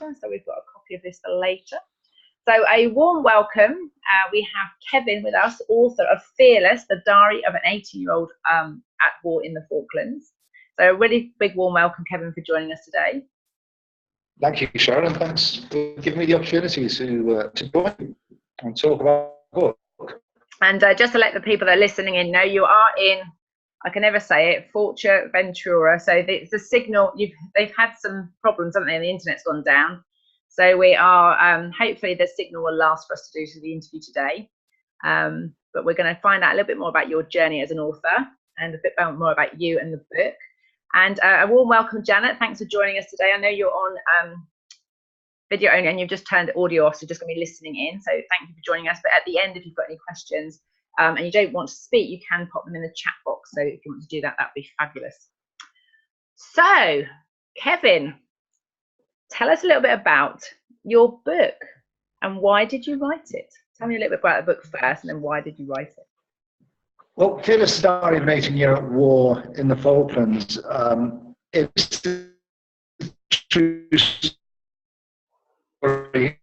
later, so we've got a copy of this for later. So a warm welcome. We have Kevin with us, author of Fearless, the diary of an 18-year-old at war in the Falklands. So a really big warm welcome, Kevin, for joining us today. Thank you, Sharon. Thanks for giving me the opportunity to join and talk about the book. And just to let the people that are listening in know, you are in, I can never say it, Ventura. So it's a signal. They've had some problems, haven't they? And the internet's gone down. So we are, hopefully the signal will last for us to do the interview today. But we're going to find out a little bit more about your journey as an author and a bit more about you and the book. And a warm welcome, Janet. Thanks for joining us today. I know you're on video only and you've just turned audio off, so just going to be listening in. So thank you for joining us. But at the end, if you've got any questions and you don't want to speak, you can pop them in the chat box. So if you want to do that, that'd be fabulous. So, Kevin, tell us a little bit about your book and why did you write it? Tell me a little bit about the book first and then why did you write it? Well, Fearless, diary of an 18-year at war in the Falklands. It's a true story.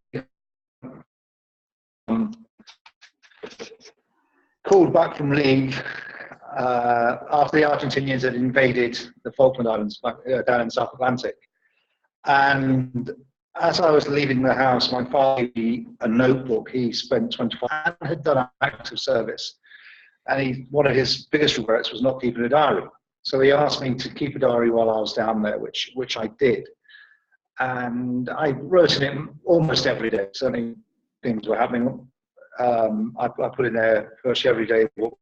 Called back from leave after the Argentinians had invaded the Falkland Islands back, down in the South Atlantic. And as I was leaving the house, my father gave me a notebook. He spent 25 years and had done active service. And one of his biggest regrets was not keeping a diary. So he asked me to keep a diary while I was down there, which I did. And I wrote in it almost every day. Certainly things were happening. I put in there virtually every day what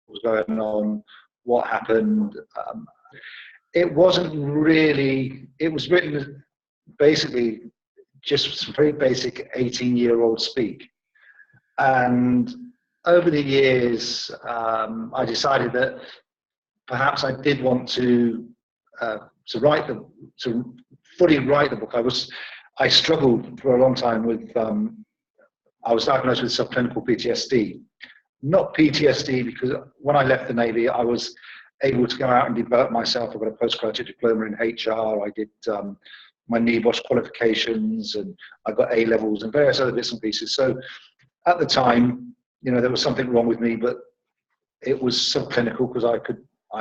was going on, what happened. It wasn't really, it was written basically just some very basic 18-year-old speak. And over the years, I decided that perhaps I did want to fully write the book. I struggled for a long time with, I was diagnosed with subclinical PTSD. Not PTSD because when I left the Navy, I was able to go out and develop myself. I got a postgraduate diploma in HR. I did my NEBOSH qualifications, and I got A levels and various other bits and pieces. So at the time, you know, there was something wrong with me, but it was subclinical because I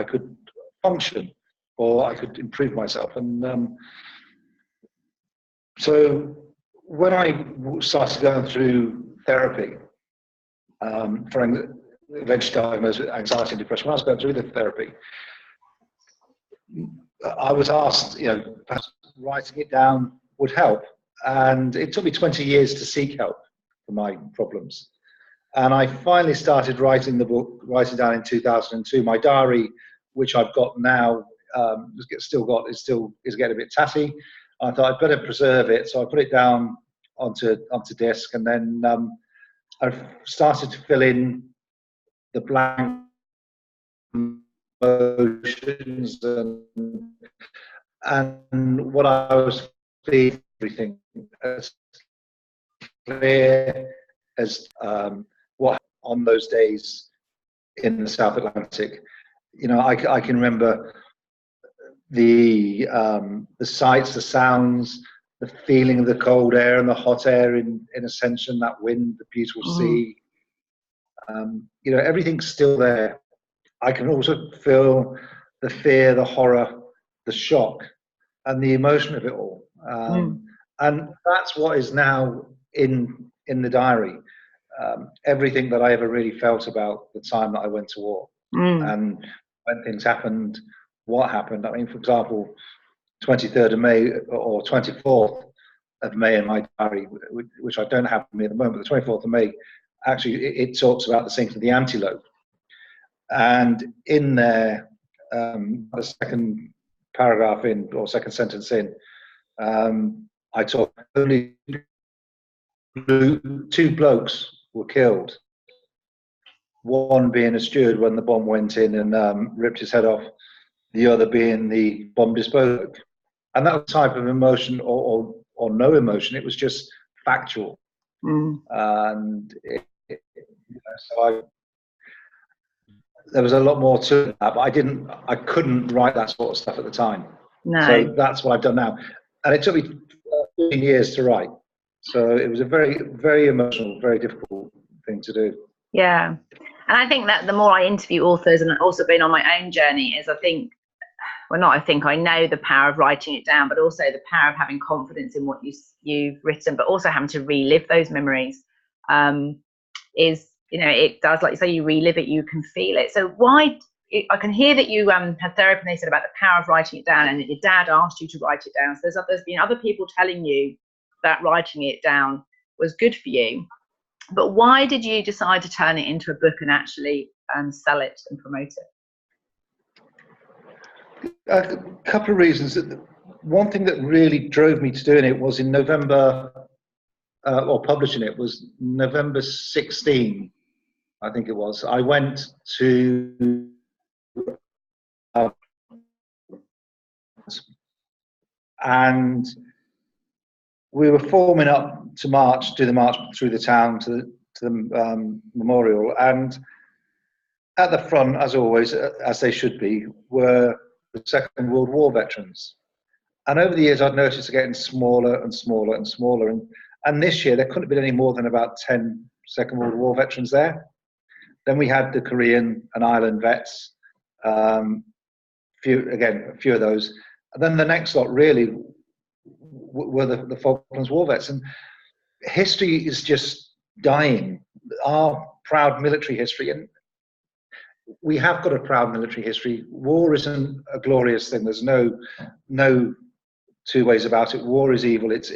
could function or I could improve myself. And so when I started going through therapy, for eventually diagnosed with anxiety and depression, when I was going through the therapy, I was asked, you know, perhaps writing it down would help. And it took me 20 years to seek help for my problems. And I finally started writing the book, writing down in 2002. My diary, which I've got now, is getting a bit tatty. I thought I'd better preserve it, so I put it down onto disk, and then I've started to fill in the blank emotions and what I was feeling, everything as clear as what on those days in the South Atlantic. You know, I can remember the sights, the sounds, the feeling of the cold air and the hot air in Ascension, that wind, the beautiful sea. You know, everything's still there. I can also feel the fear, the horror, the shock, and the emotion of it all. And that's what is now in the diary. Everything that I ever really felt about the time that I went to war, and when things happened, what happened. I mean, for example, 23rd of May or 24th of May in my diary, which I don't have with me at the moment, but the 24th of May, actually it talks about the sinking of the Antelope. And in there, the second paragraph in, or second sentence in, I talk only two blokes were killed. One being a steward when the bomb went in and ripped his head off, the other being the bomb disposal. And that type of emotion or no emotion, it was just factual. And so there was a lot more to that, but I couldn't write that sort of stuff at the time. No. So that's what I've done now. And it took me 15 years to write. So it was a very, very emotional, very difficult thing to do. Yeah. And I think that the more I interview authors, and also been on my own journey, is I know the power of writing it down, but also the power of having confidence in what you've written, but also having to relive those memories. It does, like you say, you relive it, you can feel it. So I can hear that you had therapy, and they said about the power of writing it down, and that your dad asked you to write it down. So there's been other people telling you that writing it down was good for you. But why did you decide to turn it into a book and actually sell it and promote it? A couple of reasons. One thing that really drove me to doing it was in November, or publishing it was November 16, I think it was. I went to and we were forming up to do the march through the town to the memorial, and at the front, as always, as they should be, were the Second World War veterans. And over the years, I'd noticed it getting smaller and smaller and smaller. And this year, there couldn't have been any more than about 10 Second World War veterans there. Then we had the Korean and Ireland vets, a few of those. And then the next lot really were the Falklands War vets. And history is just dying. Our proud military history, and we have got a proud military history. War isn't a glorious thing. There's no two ways about it. War is evil. It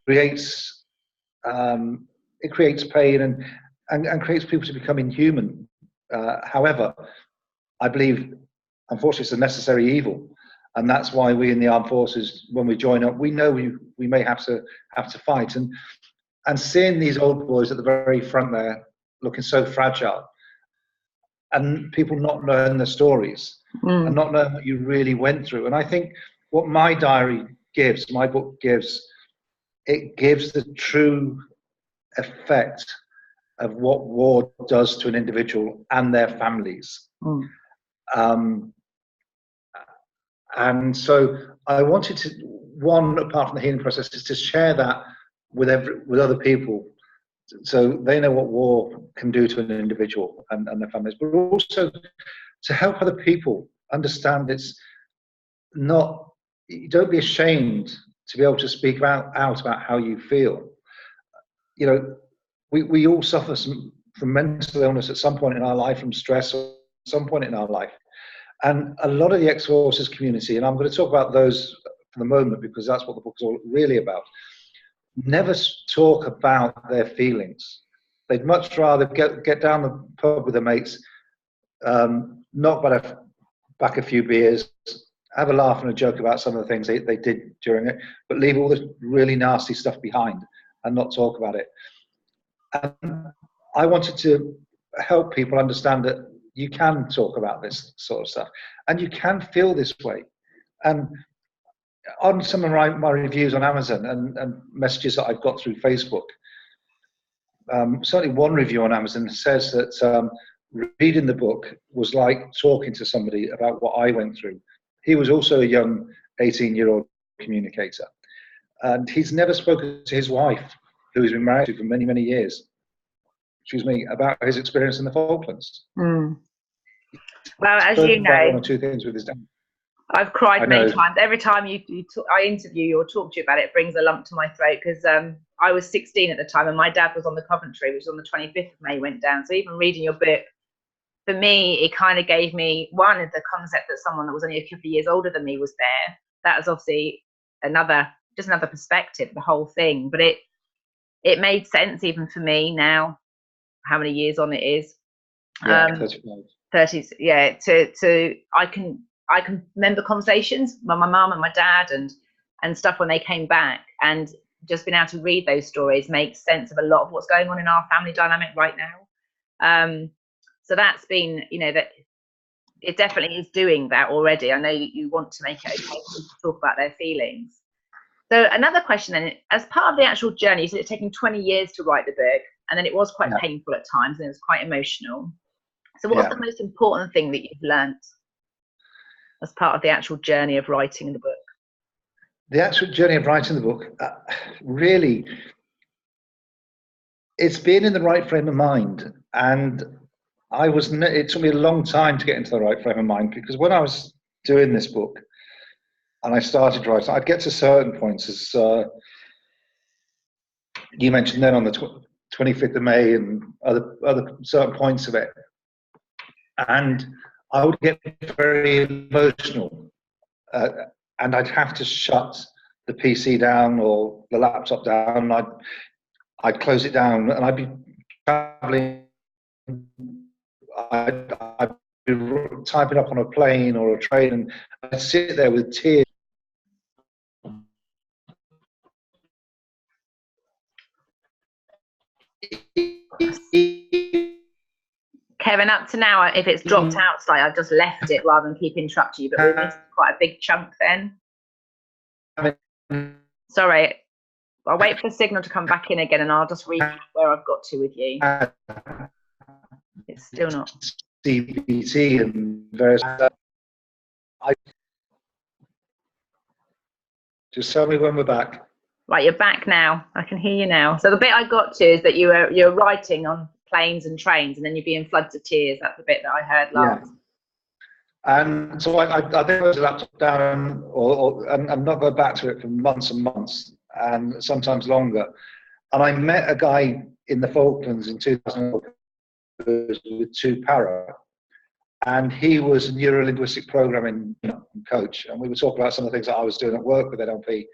creates pain and creates people to become inhuman. However, I believe, unfortunately, it's a necessary evil, and that's why we in the armed forces, when we join up, we know we may have to fight. And seeing these old boys at the very front there, looking so fragile, and people not knowing the stories and not knowing what you really went through. And I think what my book gives, it gives the true effect of what war does to an individual and their families. And so I wanted to, apart from the healing process, is to share that with other people, so they know what war can do to an individual and their families, but also to help other people understand don't be ashamed to be able to speak out about how you feel. You know, we all suffer from mental illness at some point in our life, from stress at some point in our life. And a lot of the ex-forces community, and I'm going to talk about those for the moment because that's what the book is all really about, never talk about their feelings. They'd much rather get down the pub with their mates, knock back a few beers, have a laugh and a joke about some of the things they did during it, but leave all the really nasty stuff behind and not talk about it. And I wanted to help people understand that you can talk about this sort of stuff and you can feel this way. And on some of my reviews on Amazon and messages that I've got through Facebook, certainly one review on Amazon says that reading the book was like talking to somebody about what I went through. He was also a young 18-year-old communicator, and he's never spoken to his wife, who he's been married to for many, many years, about his experience in the Falklands. Well, as you know, one or two things with his dad. I've cried many times. Every time I interview you or talk to you about it, it brings a lump to my throat because I was 16 at the time and my dad was on the Coventry, which was on the 25th of May, went down. So even reading your book, for me, it kind of gave me, one, the concept that someone that was only a couple of years older than me was there. That was obviously another perspective, the whole thing. But it made sense even for me now, how many years on it is. Yeah, 30, yeah, I can remember conversations with my mum and my dad and stuff when they came back, and just being able to read those stories makes sense of a lot of what's going on in our family dynamic right now. So that's been, that it definitely is doing that already. I know you want to make it okay to talk about their feelings. So another question then, as part of the actual journey, you said it's taken 20 years to write the book, and then it was quite painful at times and it was quite emotional. So what's the most important thing that you've learnt as part of the actual journey of writing the book? the actual journey of writing the book, really, it's been in the right frame of mind. And it took me a long time to get into the right frame of mind, because when I was doing this book and I started writing, I'd get to certain points, as you mentioned then, on the 25th of May and other certain points of it. And I would get very emotional, and I'd have to shut the PC down or the laptop down. I'd close it down, and I'd be traveling. I'd be typing up on a plane or a train, and I'd sit there with tears. Kevin, up to now, if it's dropped out slightly, I've just left it rather than keep interrupting you, but we missed quite a big chunk then. Sorry, I'll wait for the signal to come back in again, and I'll just recap where I've got to with you. It's still not. CBT and various. Just tell me when we're back. Right, you're back now. I can hear you now. So the bit I got to is that you're writing on planes and trains, and then you'd be in floods of tears. That's the bit that I heard last. Yeah. And so I think closed the laptop down, and not go back to it for months and months, and sometimes longer. And I met a guy in the Falklands in 2000 with 2 para, and he was a neuro-linguistic programming coach, and we would talk about some of the things that I was doing at work with NLP.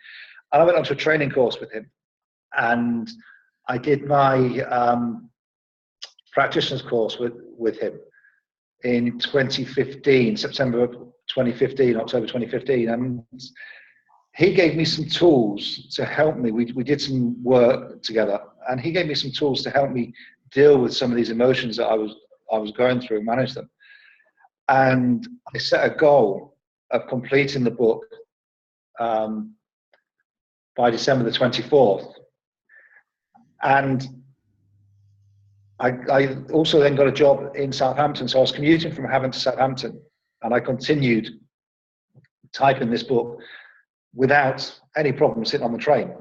And I went on to a training course with him, and I did my practitioner's course with him in 2015, September 2015, October 2015, and he gave me some tools to help me. We did some work together, and he gave me some tools to help me deal with some of these emotions that I was going through and manage them. And I set a goal of completing the book by December the 24th. And I also then got a job in Southampton, so I was commuting from Havant to Southampton, and I continued typing this book without any problem sitting on the train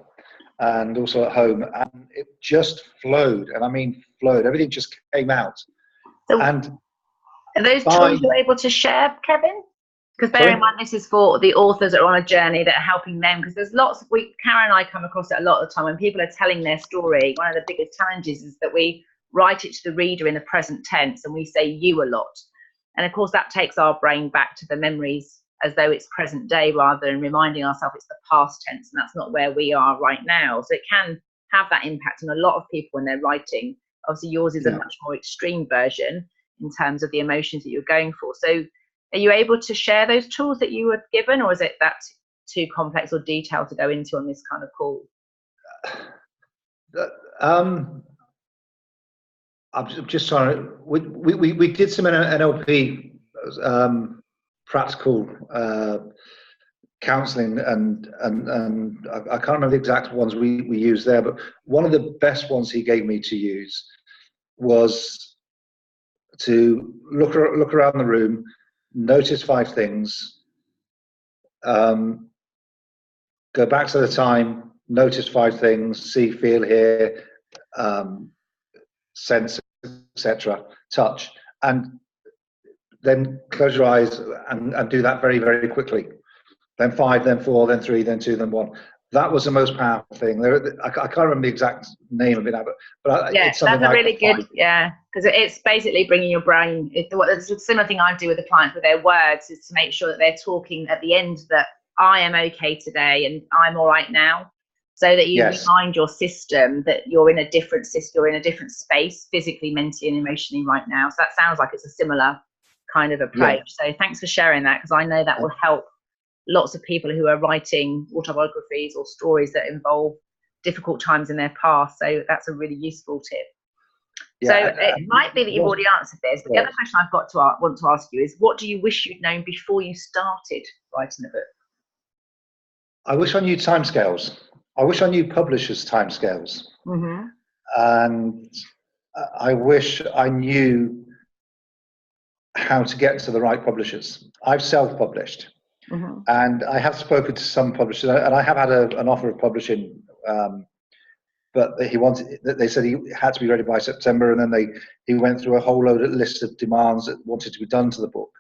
and also at home, and it just flowed, and I mean flowed. Everything just came out. So and are those tools you're able to share, Kevin? Because bear in mind, this is for the authors that are on a journey that are helping them, because there's lots of, Karen and I come across it a lot of the time when people are telling their story. One of the biggest challenges is that we write it to the reader in the present tense, and we say you a lot. And of course that takes our brain back to the memories as though it's present day, rather than reminding ourselves it's the past tense, and that's not where we are right now. So it can have that impact on a lot of people when they're writing. Obviously yours is a much more extreme version in terms of the emotions that you're going for. So are you able to share those tools that you were given, or is it that too complex or detailed to go into on this kind of call? I'm just trying to, we did some NLP practical counselling, and I can't remember the exact ones we used there, but one of the best ones he gave me to use was to look around the room, notice 5 things, go back to the time, notice 5 things, see, feel, hear, sense, etc., touch, and then close your eyes and do that very, very quickly. Then 5, then 4, then 3, then 2, then 1. That was the most powerful thing. I can't remember the exact name of it now, but yeah, it's something that's a really good, because it's basically bringing your brain. It's a similar thing I do with the clients with their words, is to make sure that they're talking at the end that I am okay today and I'm all right now, so that you remind your system that you're in a different system, you're in a different space, physically, mentally, and emotionally right now. So that sounds like it's a similar kind of approach. So thanks for sharing that, because I know that will help lots of people who are writing autobiographies or stories that involve difficult times in their past. So that's a really useful tip. So it might be that you've already answered this, but the other question I've got to want to ask you is, what do you wish you'd known before you started writing the book? I wish I knew timescales. I wish I knew publishers' timescales. Mm-hmm. And I wish I knew how to get to the right publishers. I've self-published, And I have spoken to some publishers, and I have had an offer of publishing, but they said he had to be ready by September, and then he went through a whole list of demands that wanted to be done to the book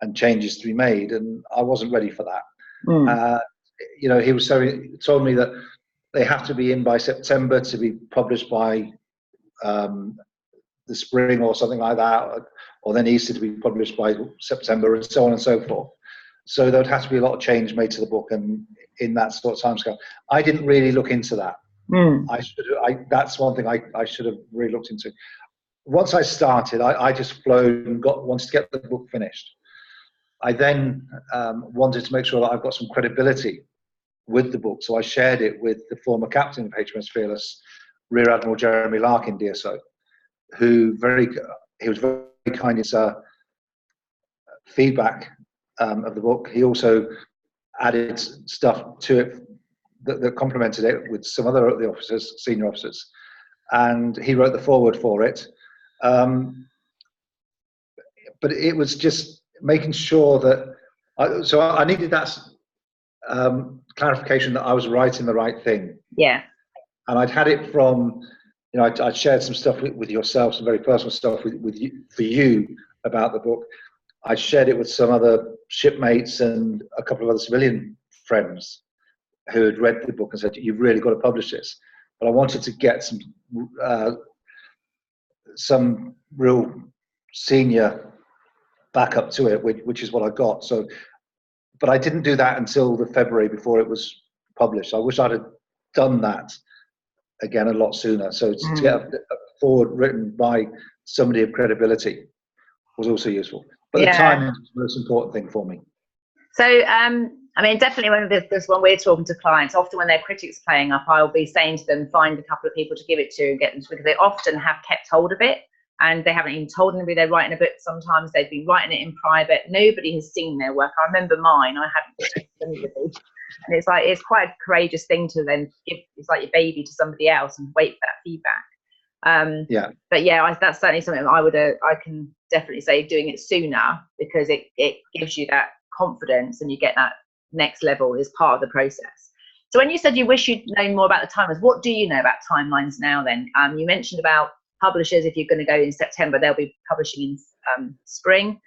and changes to be made, and I wasn't ready for that. You know, he told me that they have to be in by September to be published by the spring or something like that, or then Easter to be published by September, and so on and so forth. So there would have to be a lot of change made to the book, and in that sort of timescale. I didn't really look into that. That's one thing I should have really looked into. Once I started, I just flowed and wanted to get the book finished. I then wanted to make sure that I've got some credibility with the book, so I shared it with the former captain of HMS Fearless, Rear Admiral Jeremy Larkin, DSO, who he was very kind in his feedback of the book. He also added stuff to it that complemented it with some other of the officers, senior officers, and he wrote the foreword for it. But it was just making sure that I needed that clarification that I was writing the right thing. Yeah. And I'd had it from, you know, I'd shared some stuff with yourself, some very personal stuff with you, for you, about the book. I shared it with some other shipmates and a couple of other civilian friends who had read the book and said, "You've really got to publish this." But I wanted to get some real senior backup to it, which is what I got. So, but I didn't do that until the February before it was published. I wish I'd have done that again a lot sooner. So to get a forward written by somebody of credibility was also useful. But the timing is the most important thing for me. So, I mean, definitely when we're talking to clients, often when their critics playing up, I'll be saying to them, find a couple of people to give it to and get them to, because they often have kept hold of it and they haven't even told anybody they're writing a book. Sometimes they've been writing it in private. Nobody has seen their work. I remember mine, I hadn't told anybody. And it's quite a courageous thing to then give, it's like your baby to somebody else and wait for that feedback. But yeah, that's certainly something I can definitely say doing it sooner, because it gives you that confidence and you get that next level is part of the process. So when you said you wish you'd known more about the timelines, what do you know about timelines now then? You mentioned about publishers, if you're going to go in September, they'll be publishing in spring.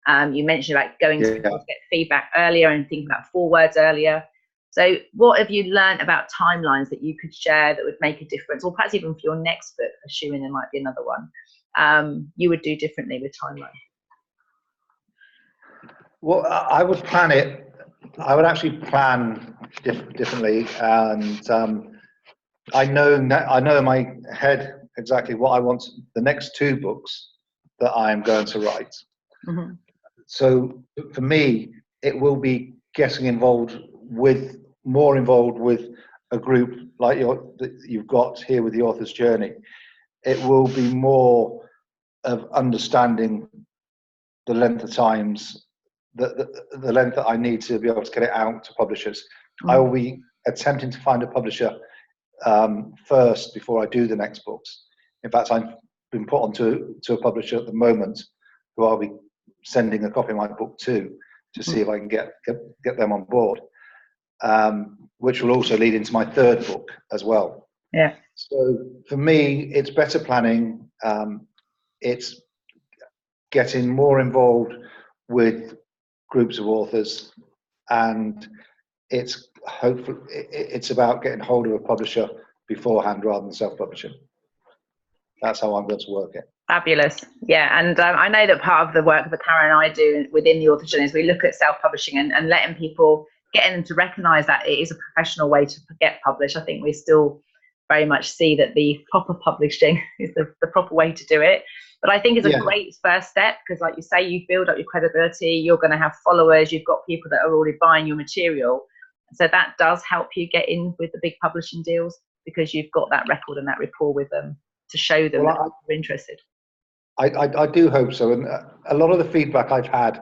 You mentioned about going to get feedback earlier and thinking about forewords earlier. So what have you learned about timelines that you could share that would make a difference, or perhaps even for your next book, assuming there might be another one, you would do differently with timelines? Well, I would plan it. I would actually plan differently, and I know in my head exactly what I want the next two books that I am going to write. So for me, it will be getting more involved with a group like that you've got here with the Author's Journey. It will be more of understanding the length of times, the length that I need to be able to get it out to publishers. I will be attempting to find a publisher first before I do the next books. In fact, I've been put onto a publisher at the moment who I'll be sending a copy of my book to see if I can get them on board, which will also lead into my third book as well. Yeah. So for me, it's better planning. It's getting more involved with groups of authors, and it's about getting hold of a publisher beforehand rather than self-publishing. That's how I'm going to work it. Fabulous. Yeah, and I know that part of the work that Karen and I do within the Author's Journey is we look at self-publishing and letting people, getting them to recognise that it is a professional way to get published. I think we still very much see that the proper publishing is the proper way to do it. But I think it's a great first step, because like you say, you build up your credibility, you're going to have followers, you've got people that are already buying your material. So that does help you get in with the big publishing deals, because you've got that record and that rapport with them to show them that you're interested. I do hope so. And a lot of the feedback I've had,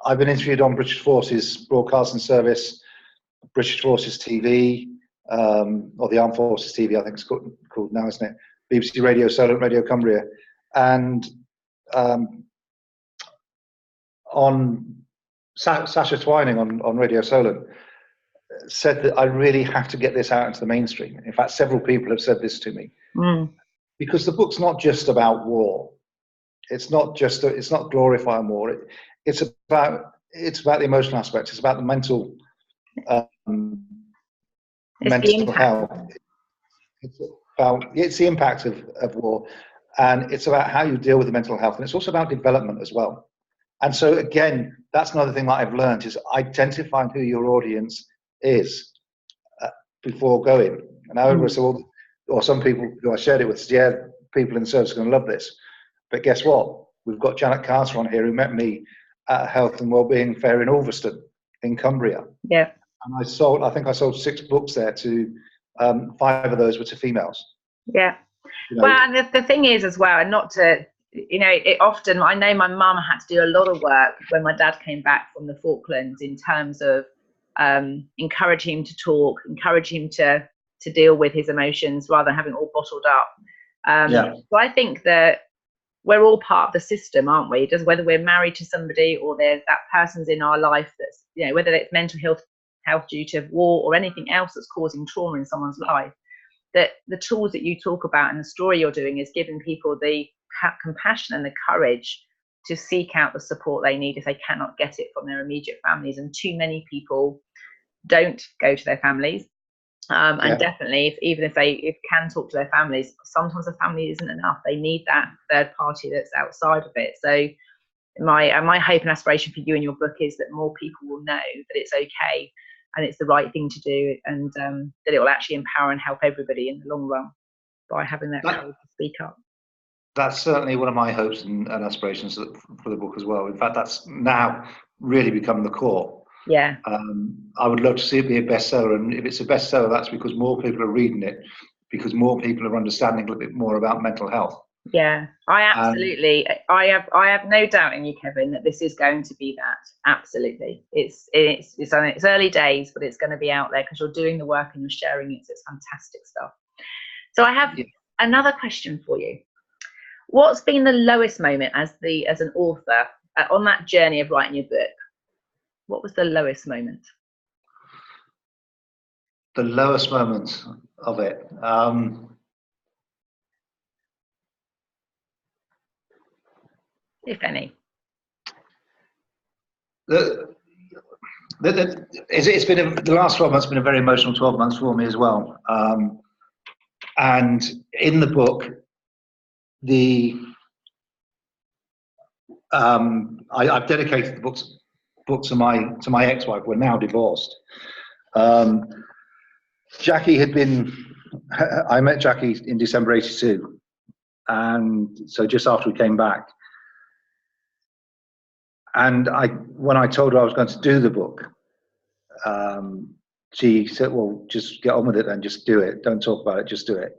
I've been interviewed on British Forces Broadcasting Service, British Forces TV, or the Armed Forces TV, I think it's called now, isn't it? BBC Radio, Solent Radio Cumbria, and on Sasha Twining on Radio Solent said that I really have to get this out into the mainstream. In fact, several people have said this to me, because the book's not just about war. It's not glorifying war. It's about the emotional aspect. It's about the mental health. It's the impact of war, and it's about how you deal with the mental health, and it's also about development as well. And so again, that's another thing that I've learned, is identifying who your audience is before going. And I always say, well, or some people who I shared it with said, yeah, people in the service are going to love this. But guess what? We've got Janet Carter on here, who met me at a health and wellbeing fair in Ulverston in Cumbria. Yeah. And I think I sold 6 books there to 5 of those were to females. Yeah. Well, and the thing is as well, and not to, it often, I know my mum had to do a lot of work when my dad came back from the Falklands in terms of encouraging him to talk, encouraging him to deal with his emotions rather than having it all bottled up. So I think that we're all part of the system, aren't we? Just whether we're married to somebody or there's that person's in our life that's, whether it's mental health due to war or anything else that's causing trauma in someone's life, that the tools that you talk about and the story you're doing is giving people the compassion and the courage to seek out the support they need if they cannot get it from their immediate families. And too many people don't go to their families. And definitely, even if they can talk to their families, sometimes the family isn't enough. They need that third party that's outside of it. So my hope and aspiration for you and your book is that more people will know that it's okay and it's the right thing to do, and that it will actually empower and help everybody in the long run by having that courage to speak up. That's certainly one of my hopes and aspirations for the book as well. In fact, that's now really become the core. Yeah. I would love to see it be a bestseller, and if it's a bestseller, that's because more people are reading it, because more people are understanding a little bit more about mental health. Yeah, I absolutely. I have no doubt in you, Kevin, that this is going to be that. Absolutely, it's early days, but it's going to be out there because you're doing the work and you're sharing it. So it's fantastic stuff. So I have another question for you. What's been the lowest moment as an author on that journey of writing your book? What was the lowest moment? The lowest moment of it. If any. It's been the last 12 months have been a very emotional 12 months for me as well. And in the book, I've dedicated the book to my ex-wife. We're now divorced. Jackie had been. I met Jackie in December '82, and so just after we came back. And when I told her I was going to do the book, she said, "Well, just get on with it and just do it. Don't talk about it. Just do it."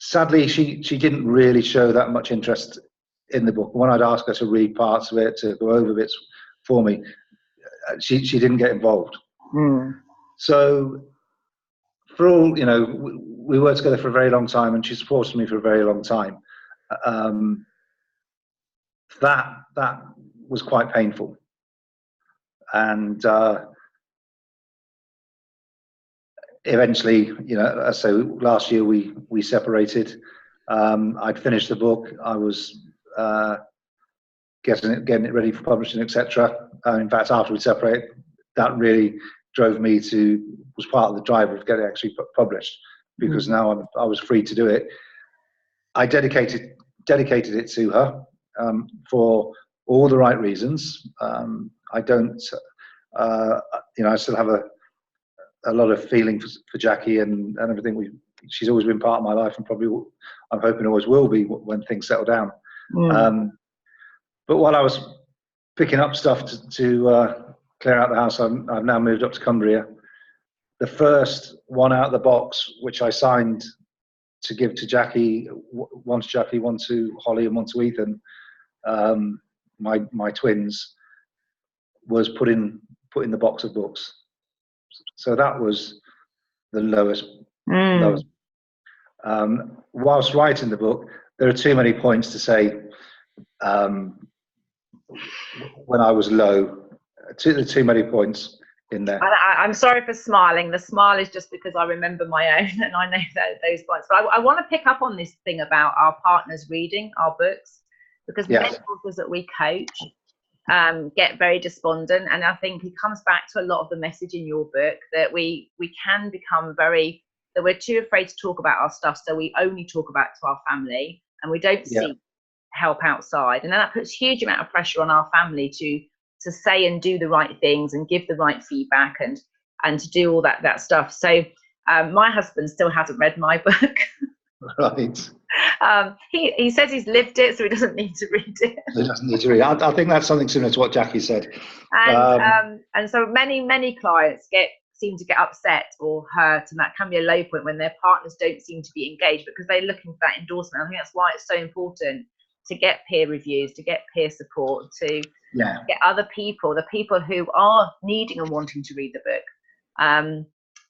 Sadly, she didn't really show that much interest in the book. When I'd ask her to read parts of it, to go over bits for me, she didn't get involved. So, for all we worked together for a very long time, and she supported me for a very long time. That was quite painful, and eventually, so last year we separated. I'd finished the book. I was getting it ready for publishing, etc. In fact, after we separated, that really was part of the driver of getting it actually published, because now I was free to do it. I dedicated it to her for all the right reasons. I don't, I still have a lot of feeling for Jackie and everything. She's always been part of my life, and probably I'm hoping always will be when things settle down. But while I was picking up stuff to clear out the house, I've now moved up to Cumbria. The first one out of the box, which I signed to give to Jackie, one to Jackie, one to Holly, and one to Ethan, my twins, was put in the box of books. So that was the lowest. Whilst writing the book, there are too many points to say when I was low. Too many points in there. I'm sorry for smiling. The smile is just because I remember my own and I know those points. But I want to pick up on this thing about our partners reading our books, because many authors that we coach get very despondent, and I think it comes back to a lot of the message in your book that we can become that we're too afraid to talk about our stuff, so we only talk about it to our family and we don't seek help outside, and then that puts huge amount of pressure on our family to say and do the right things and give the right feedback and to do all that stuff. So my husband still hasn't read my book. Right. He says he's lived it, so he doesn't need to read it. He doesn't need to read it. I think that's something similar to what Jackie said. And so many clients seem to get upset or hurt, and that can be a low point when their partners don't seem to be engaged because they're looking for that endorsement. I think that's why it's so important to get peer reviews, to get peer support, to get other people, the people who are needing and wanting to read the book,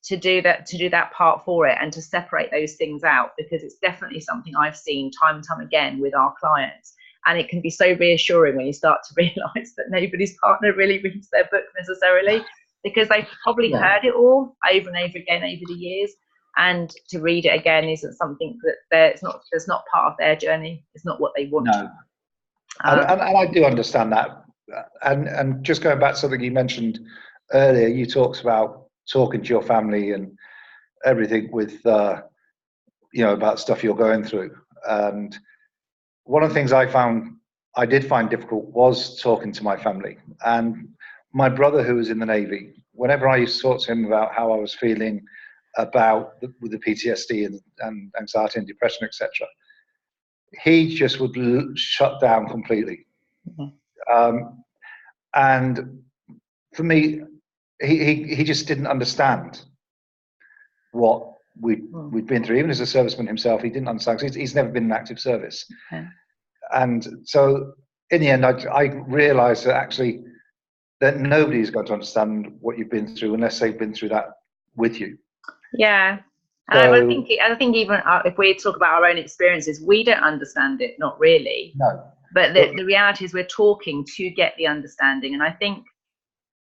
to do that part for it, and to separate those things out, because it's definitely something I've seen time and time again with our clients. And it can be so reassuring when you start to realize that nobody's partner really reads their book necessarily, because they've probably heard it all over and over again over the years, and to read it again isn't something that it's not part of their journey. It's not what they want. No. And I do understand that. And just going back to something you mentioned earlier, you talked about talking to your family and everything with, about stuff you're going through. And one of the things I did find difficult was talking to my family. And my brother, who was in the Navy, whenever I used to talk to him about how I was feeling with the PTSD and anxiety and depression, etc., he just would shut down completely. And for me, he just didn't understand what we'd been through. Even as a serviceman himself, he didn't understand, because he's never been in active service. And so in the end, I realized that actually that nobody's going to understand what you've been through unless they've been through that with you. Yeah. And I think even if we talk about our own experiences, we don't understand it, not really. No. But the reality is we're talking to get the understanding. And I think,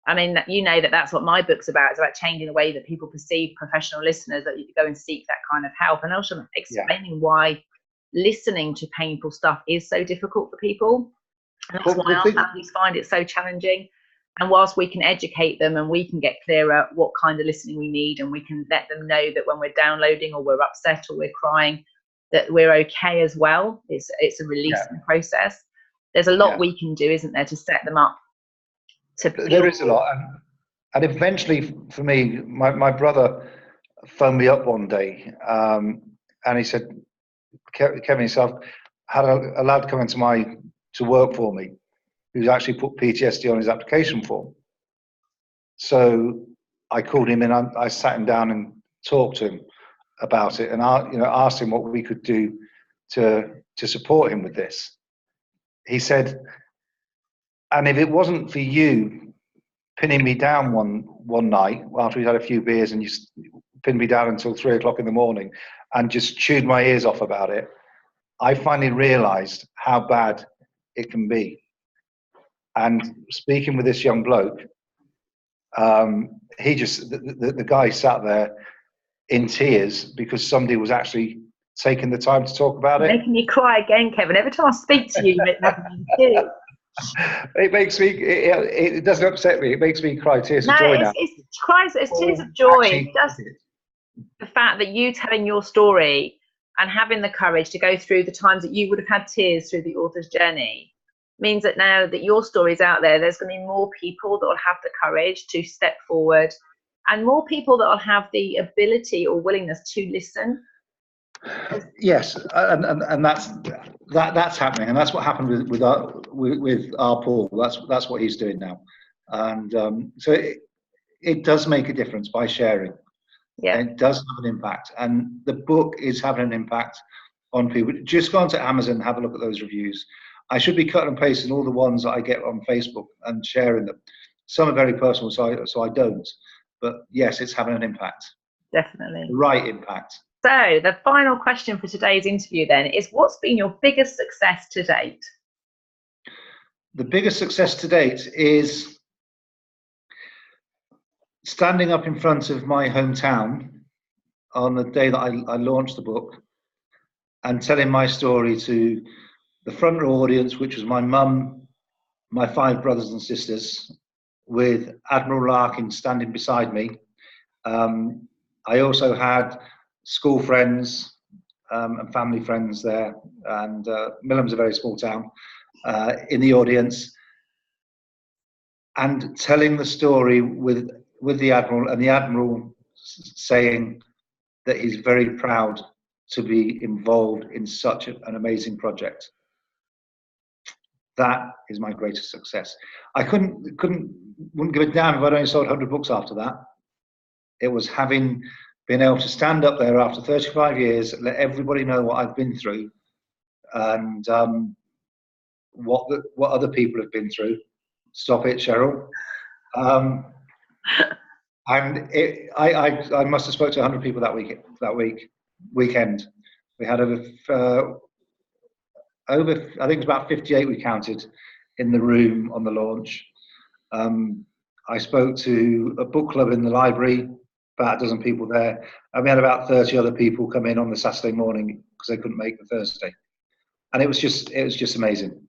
that's what my book's about. It's about changing the way that people perceive professional listeners, that you go and seek that kind of help. And also explaining why listening to painful stuff is so difficult for people. And that's why our families find it so challenging. And whilst we can educate them and we can get clearer what kind of listening we need, and we can let them know that when we're downloading or we're upset or we're crying, that we're okay as well. It's a releasing process. There's a lot we can do, isn't there, to set them up. There is a lot. And eventually, for me, my brother phoned me up one day, and he said, Kevin, I've had a lad come to work for me who's actually put PTSD on his application form. So I called him in, I sat him down and talked to him about it, and asked him what we could do to support him with this. He said, and if it wasn't for you pinning me down one night after we'd had a few beers, and you pinned me down until 3 o'clock in the morning and just chewed my ears off about it, I finally realized how bad it can be. And speaking with this young bloke, the guy sat there in tears because somebody was actually taking the time to talk about it. Making me cry again, Kevin. Every time I speak to you, you make me tears. It makes me. It doesn't upset me. It makes me cry tears of joy now. It's tears of joy. Just the fact that you telling your story and having the courage to go through the times that you would have had tears through the author's journey means that now that your story is out there, there's going to be more people that will have the courage to step forward, and more people that will have the ability or willingness to listen. Yes, and that's happening, and that's what happened with our Paul. That's what he's doing now, and so it does make a difference by sharing. Yeah, and it does have an impact, and the book is having an impact on people. Just go onto Amazon and have a look at those reviews. I should be cutting and pasting all the ones that I get on Facebook and sharing them. Some are very personal, so I don't. But yes, it's having an impact. Definitely. The right impact. So the final question for today's interview then is, what's been your biggest success to date? the biggest success to date is standing up in front of my hometown on the day that I launched the book and telling my story to the front row audience, which was my mum, my 5 brothers and sisters, with Admiral Larkin standing beside me. I also had school friends and family friends there, and Milham's a very small town, in the audience, and telling the story with the Admiral, and the Admiral saying that he's very proud to be involved in such an amazing project. That is my greatest success. I wouldn't give it down if I'd only sold 100 books after that. It was having been able to stand up there after 35 years, let everybody know what I've been through, and what other people have been through. Stop it, Cheryl. And I must have spoke to 100 people that weekend. We had over I think it was about 58 we counted in the room on the launch. I spoke to a book club in the library, about a dozen people there, and we had about 30 other people come in on the Saturday morning because they couldn't make the Thursday, and it was just amazing,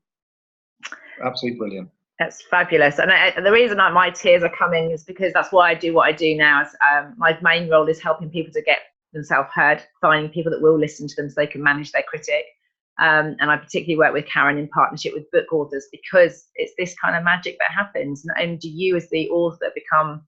absolutely brilliant. That's fabulous, and the reason my tears are coming is because that's why I do what I do now. Is my main role is helping people to get themselves heard, finding people that will listen to them so they can manage their critic. And I particularly work with Karen in partnership with book authors, because it's this kind of magic that happens. Not only do you as the author become,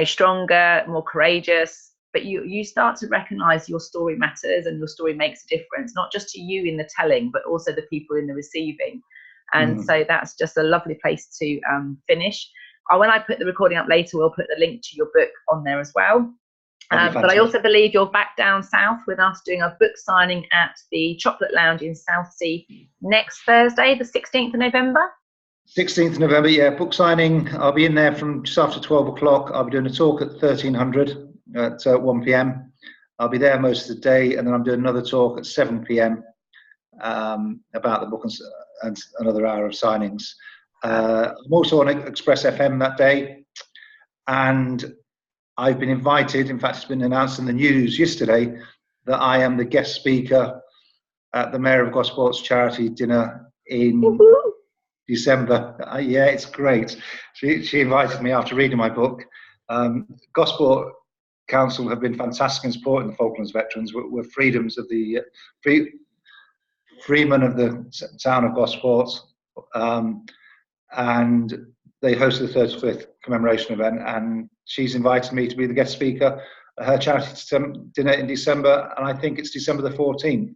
stronger, more courageous, but you start to recognize your story matters and your story makes a difference, not just to you in the telling, but also the people in the receiving. And so that's just a lovely place to finish. When I put the recording up later, we'll put the link to your book on there as well. But I also believe you're back down south with us doing a book signing at the Chocolate Lounge in Southsea next Thursday, the 16th of November. 16th of November, yeah, book signing. I'll be in there from just after 12 o'clock. I'll be doing a talk at 1300 at 1 p.m. I'll be there most of the day, and then I'm doing another talk at 7 p.m. About the book and another hour of signings. I'm also on Express FM that day, and I've been invited, in fact it's been announced in the news yesterday, that I am the guest speaker at the Mayor of Gosport's charity dinner in December. Yeah, it's great. She invited me after reading my book. Gosport Council have been fantastic in supporting the Falklands veterans. We're freedoms of the freemen of the town of Gosport, and they hosted the 35th commemoration event, and she's invited me to be the guest speaker at her charity dinner in December, and I think it's December the 14th.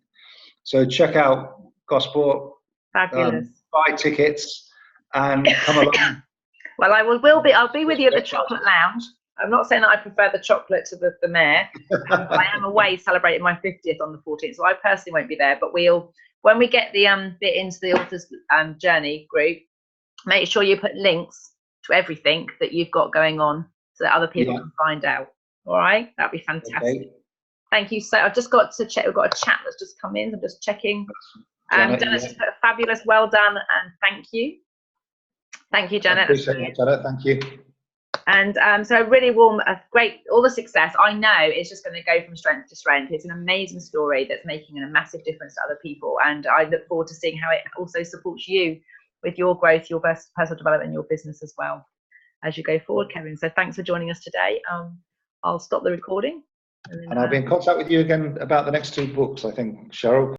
So check out Gosport, fabulous. Buy tickets and come along. Well, I'll be with you at the Chocolate Lounge. I'm not saying that I prefer the chocolate to the mayor, but I am away celebrating my 50th on the 14th, so I personally won't be there, but when we get the bit into the author's journey group, make sure you put links to everything that you've got going on so that other people can find out. All right, that'd be fantastic. Okay. Thank you. So I've just got to check. We've got a chat that's just come in. I'm just checking. Janet just put a fabulous, well done, and thank you. Thank you, Janet. I appreciate that, Janet. Thank you. And so really warm, great, all the success. I know it's just going to go from strength to strength. It's an amazing story that's making a massive difference to other people, and I look forward to seeing how it also supports you with your growth, your personal development, and your business as well as you go forward, Kevin. So thanks for joining us today. I'll stop the recording. And I'll be in contact with you again about the next 2 books, I think, Cheryl.